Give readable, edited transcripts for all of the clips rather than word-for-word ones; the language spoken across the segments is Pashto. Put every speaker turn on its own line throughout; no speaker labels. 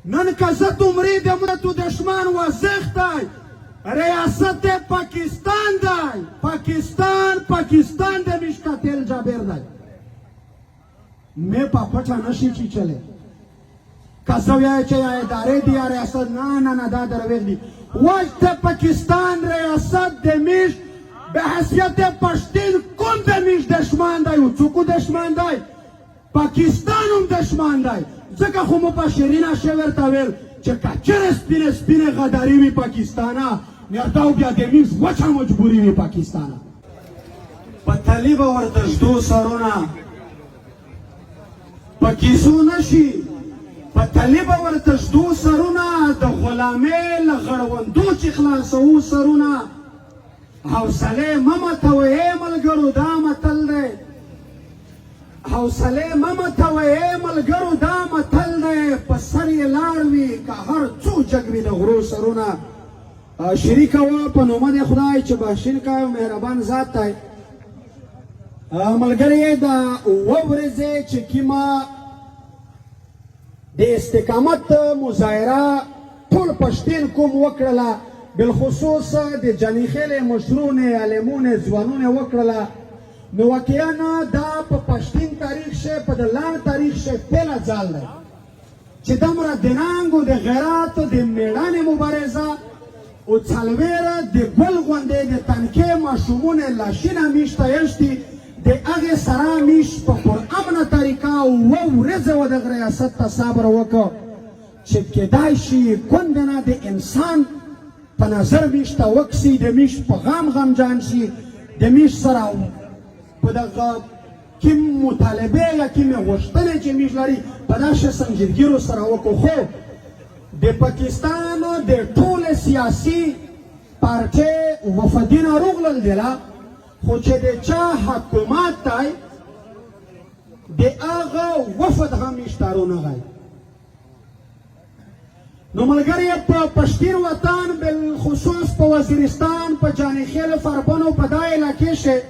نن که زه دومرې د ملتو دشمن وزښت دی ریاست پاکستان دی پاکستان د میشکاتل جابر دی میں پاپچا نشی چی چلے کسویا چے ادارے دی ریاست نا دا درویغ دی وقت پاکستان ریاست دمیش به حیثیت پشتین کم دمیش دشمن دی و چوکو دشمن دی پاکستانم دشمن دی زکا خو مپاشرین شور تاویل چه کچر سپین غداری وی پاکستانا نیرتاو بیا دمیش وچا مجبوری وی پاکستانا پتلی با ورتشدو سرونا پکیسو نشی پتلی با ورتشدو سرونا د غلامه لغړوندو چې خلاصو سرونا حوصله ممتوي ملګرو دا متل دی حوصله ممتوي ملګرو دا متل دی په سر یې لاړ وي که هر څو جګ وي د غرو سرونا شریکه وه په نومه د خدای چې بخښنه کوي مهربان ذات دی ملګری د اوه ورځې چې کومه د استقامت مظاهره ټول پښتین کوم وکړله بالخصوص د جانیخیل مشرونه عالمونه ځوانونه وکړله نو واقعا دا په پښتین تاریخ شه په د لار تاریخ شه پیله ځال دی چې دومره د ننګو د غیراتو د میړانې مبارزه او څلوېره د ګل غوندې د تنکې ماشومونه لاشینه میشته یشتي د هغې سره میش په پرامنه طریقه اوه ورځې و دغه ریاست ته صبر وکړ چې کیدای شي کونده نه د انسان په نظر میش ته وکسي د میش په غم غمجان شي د میش سره په دغه کوم مطالبې یا کومې غوښتنې چې میش لري په داسې سنجیدګیرو سره وکړو خو د پاکستان د ټولې سیاسي پارټۍ وفدینه روغلل دیله خو چې د چا حکومت دی د هغه وفد هم اشتارو نغی نو ملګری په پښتین وطن بالخصوص په وزیرستان په جانیخیل فربانو په دا علاقې شه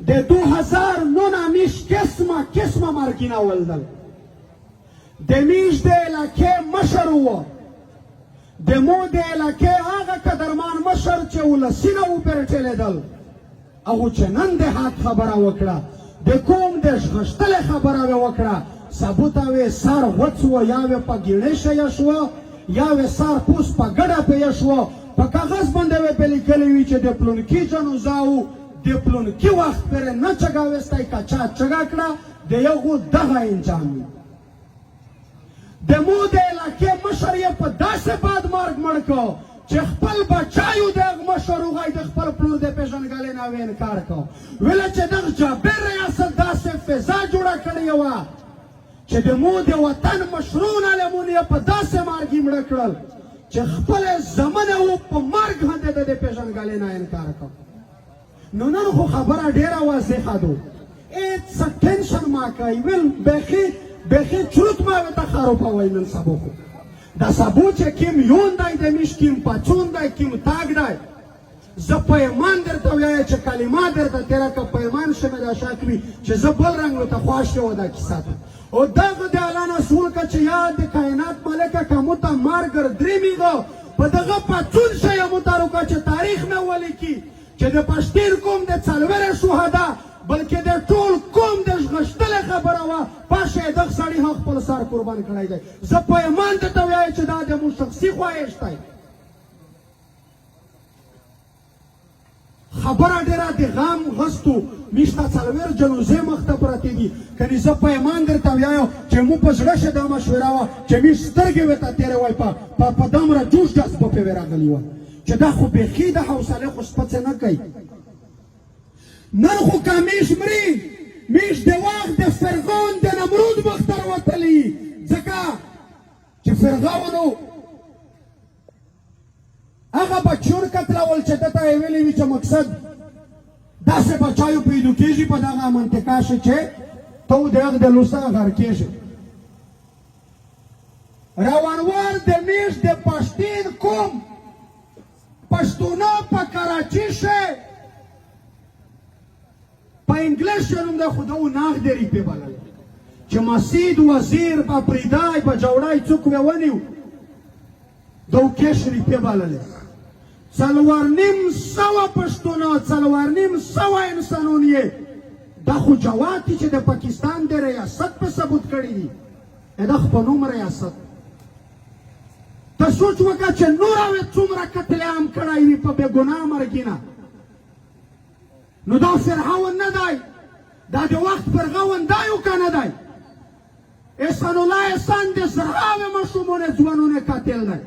د 2009 میش قسمه مرګینه ولدل د میش د علاقې مشر و د مو د علاقې هغه قدرمان مشر چې ولسینه وپرټېدل هغه چې نن د حق خبره وکړه د کوم د غشتلې خبره وکړه ثبوت وې سر غوڅ و یا وې په ګیړې شیا شو یا وې سر پوس په ګډه په شو په کاغذ باندې وې په لیکلې وی چې د پلونکی جنوزاو د پلونکی وخت پر نه چګاوستای کا چا چګا کړه د یو دغه انجام د مو د علاقې مشر یې په داسې باد مرګ مړ کو چې خپل بچایو دغه مشر وغای د خپل پلو د پیژنګالې نه انکار کو ویل چې دغه جابر ریاست داسې فضا جوړه کړې وه چې د مو د وطن مشرون عالمونه په داسې مرګ مړه کړل چې خپل زمانه و په مرګ باندې د پیژنګالې نه انکار کو نو نن خو خبره ډیره واضحه ده هیڅ ټینشن ما کوي ویل بخي چروت ما ته خرابوي نن سبا خو دا سبو چې کیم یون دی د میش کیم پچون دی کیم تاګ دی زه پیمان درته وایه چې کلمات درته تیره که پیمان شمه دا شاکوي چې زه بل رنګ ورته خوښ و دا کیسه ته او دغه د اعلان اصول که چې یا د کائنات ملکه که مو ته مارګر درېمیږه په دغه پچون شی مو ته روکه چې تاریخ مې ولیکي چې د پښتین قوم د څلوېره شهدا بلکې د ټول قوم د غشتلې خبره وه پاشه دغه سړي هم خپل سر قربان کړی دی زه پیمان درته وایه چې دا زموږ شخصي خواهش دی خبره ډېره د غم غستو میشته څلوېر جنوزې مخته پرتې دي کنې زه پیمان درته وایه چې مو په زړه شه دا مشوره وه چې میش سترګې ورته تېرې وای په دومره جوش جذبه پې راغلي وه چې دا خو بیخي د حوصلې خوشپڅې نه کوي نن خو که میش مري میش د وخت د فرعون د نمرود مختر وتلی ځکه چې فرعونو هغه بچیون قتلول چې ده ته یې ویلي وي چې مقصد داسې بچایو پیدا کېږي په دغه منطقه شه چې ته د هغه د لوسه غر کېږي روانوال د میش د پښتین قوم پښتونه په کراچي شه په انګلیس نوم د خو د ناغ دری په بلل چې مسید وزیر په پریدای په جوړای څوک ونیو د وکې شریفې بللې 4,500 پښتون 4,500 انسانون یې دا خو جواد دي چې د پاکستان د ریاست په ثبوت کړي دي دا خو په نوم ریاست ته سوچ وکړه چې نور هغې څومره قتل عام کړی وي په بې ګناه مرګینه نو دا فرعون نه دی دا د وخت فرعون دی او که نه دی احسان الله احسان د زرهاوې ماشومونه ځوانونه قاتل دی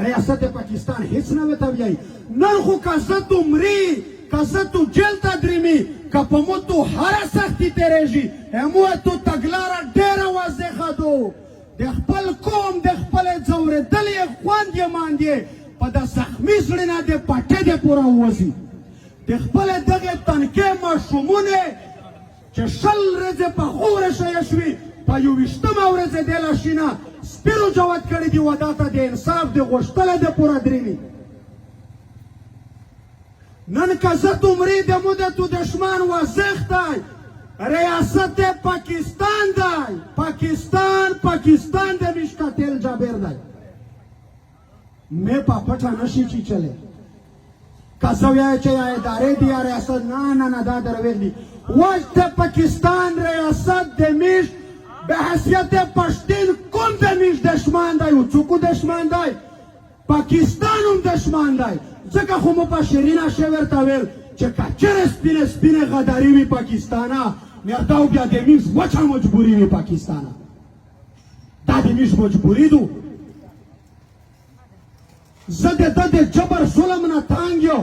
ریاست پاکستان هیڅ نه ورته وایي نن خو که زه تو مري که زه تو جیل ته درېمي که په مو تو هره سختي تېرېږي مو تو تګلاره ډېره واضحه دو د خپل قوم د خپلې ځورېدلې خوند یې ماندې په د زخمي زړه نه د پټې د پوره ووځي د خپلې دغې تنکې ماشومونې چې 20 ورځې په خوره شیه شوي په 21مه ورځې دې لاشینه سپیرو جواد کړي دي ودا ته د انصاف د غوښتلې د پوره درېمي نن که زه تو مري د مو د تو دشمن واضح دی ریاست پاکستان دی پاکستان د میش قاتل جابر دی میں په پټه نشي چې چلے که زه وایه چې یا ادارې دي یا ریاست نه دا درویغ دي وش د پاکستان ریاست د میش به حیثیت پښتون کوم د میش دشمن دی او څوک دشمن دی پاکستان هم دشمن دی ځکه خو مبشرین هغې ورته ویل چې که چېرې سپینې غداري وي پاکستانه مردا او بیا د میش وچه مجبوري وي پاکستانه دا د میش مجبوري دو زه د ده د جبر ظلم نه تانګ یو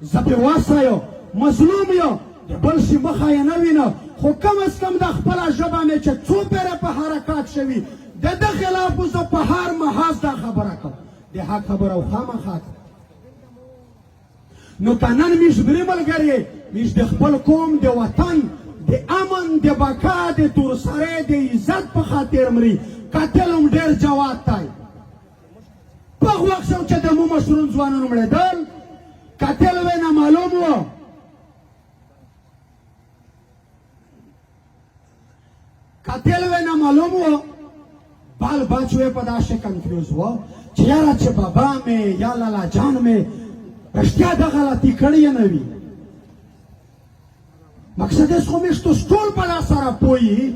زه بې وسه یو مظلوم یو د بل شي مخه یې نه وینم خو کم از کم د خپله ژبه مې چې څو پیره په حرکات شوي د ده خلاف زه په هر محاذ دا خبره کوم د حق خبره او خامخا نو که نن میش مري ملګرې میش د خپل قوم د وطن د امن د بقا د تورسرۍ د عزت په خاطر مري قاتل هم ډېر جواد دی په هغه وخت شو چې د مو مشرون ځوانان مړېدل قاتل وی نامعلوم و بال بچوې په داسې کنفیوز و چې یاره چې بابا مې یا لالا جان مې رښتیا دا غلطي کړې نه وي مقصد یې خو میش تو ټول په دا سره پوهي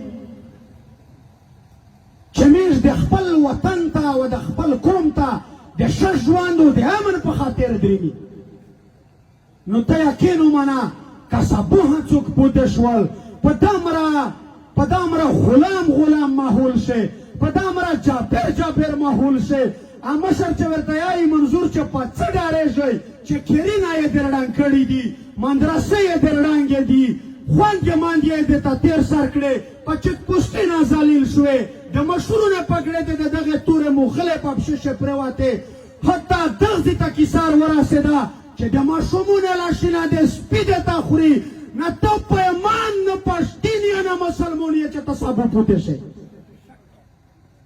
چې میش د خپل وطن ته او د خپل قوم ته د ښه ژوند او د امن په خاطر درېږي نو ته یقین ومنه که سبوه څوک پوه شول په دامره غلام ماحول شي په دامره جابر ماحول شي مشر چې ورته یایي منظور چې په څه ډارېږئ چې کیرینه یې در ړنګ کړي دي مدرسې یې در ړنګې دي خوند یې ماند یې دې ته تېر سر کړې په چک پوستې نه ذلیل شوې د مشرونه پګړې دې د دغې تورې مغلې په پښې پرېوتې حتی دغزې ته کیسار ورسېده چې د ماشومونه لاشینه د سپي دې ته خوري نه ته پیمان نه پښتین یې نه مسلمان یې چې ته سبو پوتې شې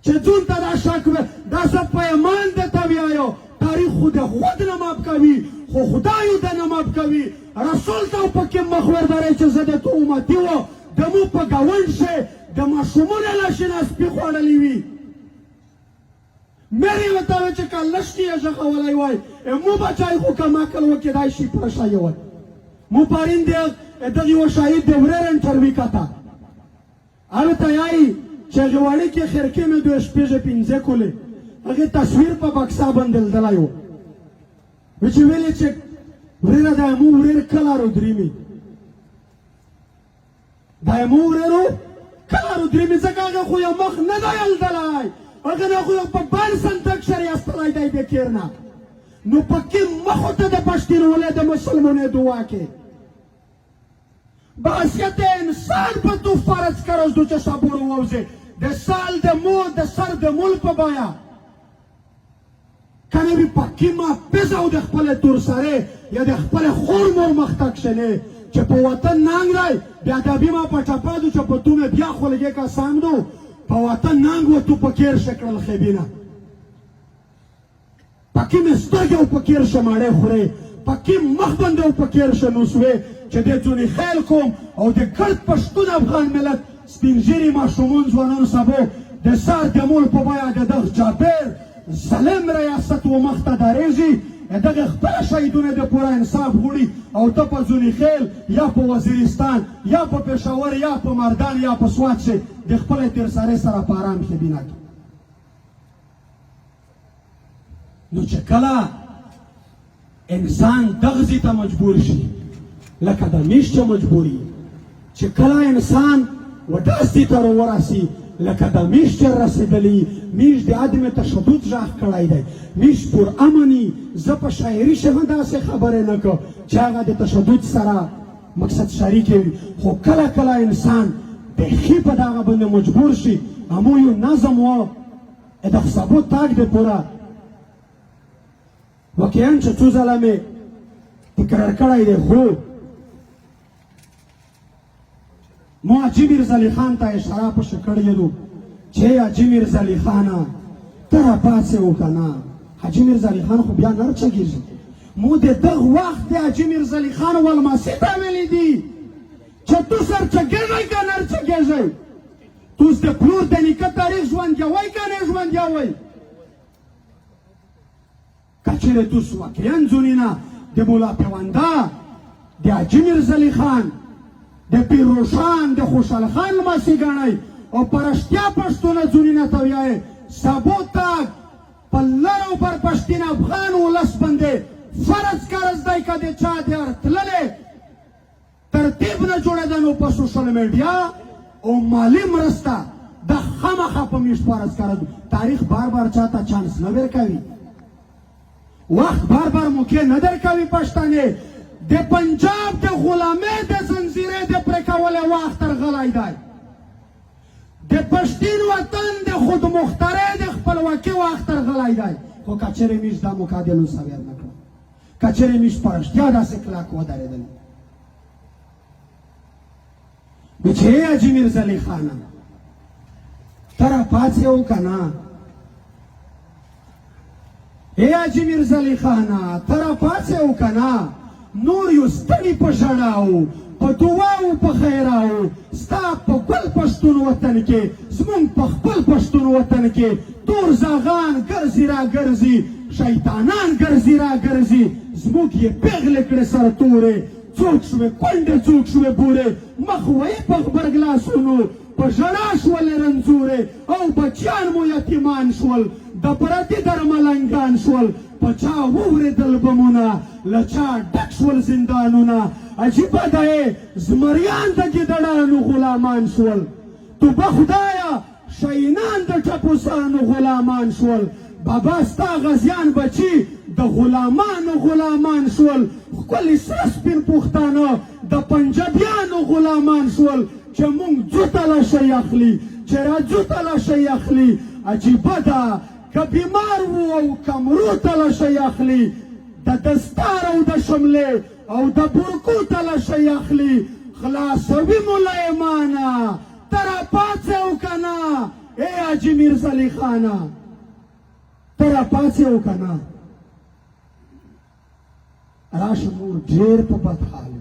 چې ځون ته دا شک دا زه پیمان درته ویایو تاریخ خو د خود نه ماپ کوي خو خدایو د نه ماپ کوي رسول ته پکې مخ ورداری چې زه د تو امتي و د مو په ګاونډ شې د ماشومونه لاشینه سپي خوړلي وي مری ورته وایي چې که لښتې یې ژغولی وای مو بچای خو که مکل وکېدای شي پوره شوی وای مو پارین دغه یوه شهید د ورېر انټروي کته هلته یایي چې هغې وړې کې خرکې مې دوی شپېږې پنځه کولې هغې تصویر په بکسه بندېدلی و وی چې ویلې چې ورېره دا مو ورېر کله رودرېمي دا مو ورېرو کله رودرېمي ځکه هغه خو یو مخ نه دی الدلی هغه نه خو یو په بند صندوق شرې استلی دی د کیر نه نو پکې مخو ته د پښتونولۍ د مسلمانۍ دعا کې بحثیت انسان په تو فرض کرز دو چې صبر ووځي د سال د مور د سر د مول په بایا کنه وي پکې ما پزاو د خپل تور سره یا د خپل خور مور مختک شنه چې په وطن ننګ دی بیا د بیمه په ټپادو چې په تومه بیا خلګه کا سامدو په وطن ننګ و تو پکیر شکل خبینه پکې مستګه او پکیر شماړه خوره پکې مخ بنده او پکیر شنوسوي چې د ځونی خیل کوم او د ګرد پښتون افغان ملت سپینږیري ماشومان ځوانان سبو د سر د مول په بیه د دغه جابر ظلم ریاست و مخ ته درېږي دغه خپله شهیدونه د پوره انصاف غواړي او ته په زوني خیل یا په وزیرستان یا په پېښور یا په مردان یا په سوات چې د خپلې تیرسارې سره په ارام کې بنا کړي. نو چې کله انسان دغه ځای ته مجبور شي لکه د میش چې مجبوري چې کله انسان وداسې ته راورسي لکه د میش چې رسېدلی میش د عدم تشدد غږ کړی دی میش پر امني زه په شاعري شغه داسې خبرې نه کوم چې هغه د تشدد سره مقصد شریک وي خو کله کله انسان بیخي په دغه باندې مجبور شي همو یو نظم و د سبو تاک دی پوره واقعا چې څو ځله مې تکرار کړی دی خو مو حاجي میرزالي خان ته اشاره پسې کړې ده چې حاجي میرزالي خانه ته راپاڅې وکنه حاجي میرزالي خان خو بیا نه رچګېږي مو د دغه وخت د حاجي میرزالي خان ولماسي ته ویلي دي چې تو سرچګېږئ که نه رچګېږئ تو اوس د پلور د نیکه تاریخ ژوندیوئ که نه ژوندیوئ که چېرې توس واقعا ځونې د ملا پیونده د حاجي میرزالي خان د پیروشان د خوشحال خان لمسی ګڼئ او په رښتیا پښتونه ځونې ته ویایئ سبو تاک په لر او پر پښتین افغان ولس باندې فرض قرض دی که د چا د ارتللی ترتیب نه جوړېده نو په سوشل میډیا او مالي مرسته د خامخا په میش فرض قرض تاریخ بار بار چاته چانس نه ورکوي وخت بار بار موقع نه درکوي پښتانې د پنجاب د غلامۍ د زنځیرې د پرې کولو وخت ترغلی دی د پښتین وطن د خودمختارۍ د خپلواکۍ وخت ترغلی دی خو که چېرې میش دا مقابل سویر نه کړه که چېرې میش په رښتیا داسې کلک ودرېدلی نو چې ای حاجي میرزالي خانه ته راپاڅې او که نه ای حاجي میرزالي خانه ته راپاڅې او که نه نور یو ستړي په ژړاو په دعاو په خیراو ستا په ګل پښتون وطن کې زمونږ په خپل پښتون وطن کې تور زاغان ګرځي را ګرځي شیطانان ګرځي را ګرځي زموږ یې پیغلې کړې سرتورې څوک شوې کونډې څوک شوې بورې مخ ویې په غبرګلاسونو په ژړا شولې رنځورې او بچیان مو یتیمان شول د پردي درملنګان شول په چا وورېدل بمونه له چا ډک شول زندانونه عجیبه دی زمریان د ګیدړانو غلامان شول توبه خدایه شینان د ټپوسانو غلامان شول بابا ستا غزیان بچي د غلامانو غلامان شول ښکلي سره سپین پښتانه د پنجابیانو غلامان شول چې مونږ ځو ته له شی اخلي چې راځو ته له شی اخلي عجیبه ده که بیمار وو او کمرو ته له شی اخلي د دستار او د شملې او د برکو ته له شی اخلي خلاصوي ملا ایمانه ته راپاڅې او که نه ای حاجي میرزالي خانه ته راپاڅې او که نه راشه نور ډېر په بد حال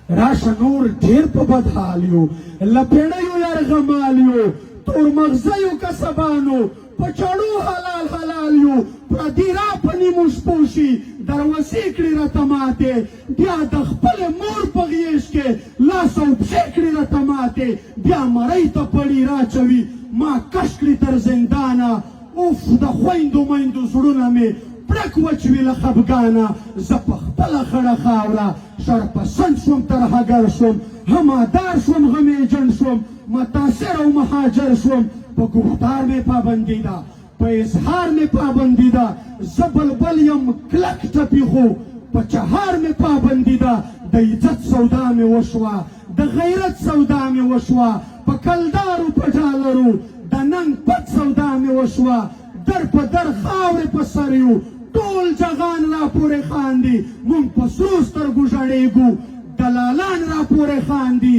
راشه نور ډېر په بد حال یو لپېړیو یرغمال یو تور مغزیو کسبانو په چړو حلال حلال یو پردي را په نیمو شپو شي دروازې کړي راته ماتې بیا د خپلې مور په غېږ کې لاس او پښې کړي راته ماتې بیا مرۍ ته پړي راچوي ما کش کړي تر زندانه اوف د خویندو میندو زړونه مې پړک وچوي له خفګانه زه په خپله خړه خاوره شرپسند شوم ترهګر شوم همادار شوم غمېجن شوم متاثر او مهاجر شوم په گفتار مې پابندي ده په اظهار مې پابندي ده زه بلبل یم کلک ټپي خو په چهار مې پابندي ده د عزت سودا مې وشوه د غیرت سودا مې وشوه په کلدارو په ډالرو د ننګ پت سودا مې وشوه در په در خاورې په سر یو ټول جهان را پورې خاندي مونږ په سرو سترګو ژړېږو دلالان را پورې خاندي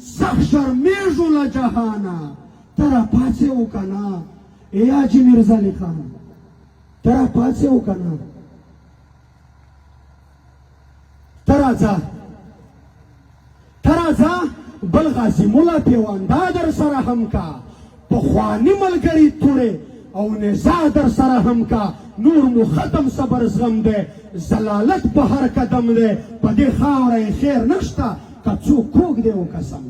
سخت شرمېږو له جهانه ته راپاڅې او که نه ای حاجي میرزالي خان ته راپاڅې او که نه ته راځه راځه بل غازي مولا پیونده در سره هم کا پخواني ملګري تورې او نزا در سره هم کا نور مو ختم صبر زغم دی زلالت په هر قدم دی په دې خاوره یې خیر نشته که څوک کوږ دی او قسم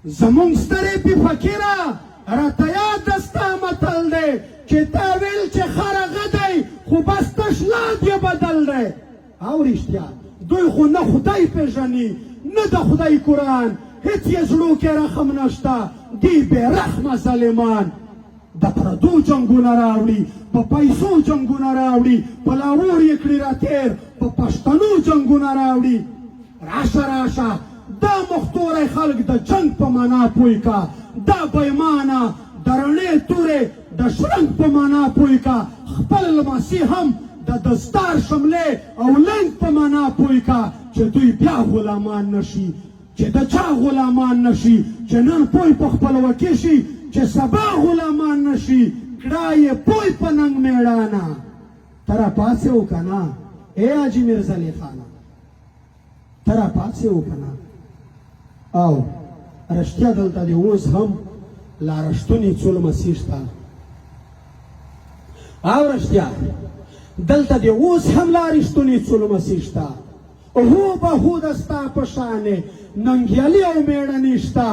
زمونږ سترې بې فکره راته یاد ده ستا متل دی چې تا ویل چې خره غدی خو بس تش لاد یې بدل دی او رښتیا دوی خو نه خدای پېژني نه د خدای قرآن هیڅ یې زړو کې رحم نشته دی بې رحمه ظالمان د پردو جنګونه راوړي په پیسو جنګونه راوړي په لاور یې کړي راتېر په پښتنو جنګونه راوړي راشه دا مختوری خلک د جنګ په معنا پوی کا دا بېمانه د رڼې تورې د شرنګ په معنا پوی کا خپل لمسي هم د دستار شملې او لنګ په معنا پوی کا چې دوی بیا غلامان نشي چې د چا غلامان نشي چې نن پوی په خپلواکي شي چې سبا غلامان نشي کړه یې پوی په ننګ میړانه ته راپاڅې وکنه ای حاجي میرزلي خانه ته راپاڅې وکنه او رښتیا دلته د اوس هم لا رښتونې څو لمسي شته او رښتیا دلته د اوس هم لا رښتونې څو لمسي شته هو به هو د ستا په شانې ننګیالي او میړنې شته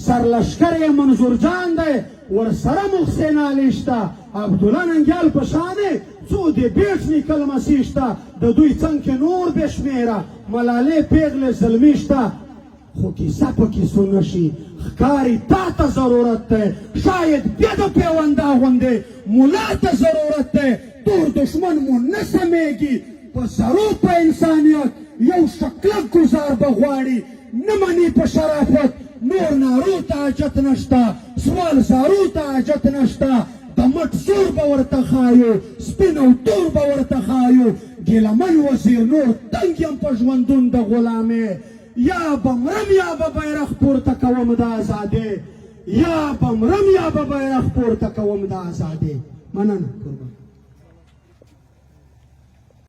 سرلښکر یې منظور جان دی ورسره محسن علي شته عبدالله ننګیال په شانې څو د بیټ نیکه لمسي شته د دوی څنګ کې نور بې شمېره ملالۍ پیغلې زلمي شته خو کیسه په کیسو نشي ښکاري تا ته ضرورت دی شاید بیا د پیونده غوندې ملا ته ضرورت دی تور دشمن مو نه سمیږي په زرو په انسانیت یو شکلک ګزار به غواړي نه مني په شرافت نور نارو ته حاجت نشته سوال زارو ته حاجت نشته د مټ زور به ورته ښایو سپین او تور به ورته ښایو ګیلمن وزیر نور تنګ یم په ژوندون د غلامې یا به مرم یا به بیرغ پورته کوم د ازادۍ یا به مرم یا به بیرغ پورته کوم د ازادۍ مننه قربان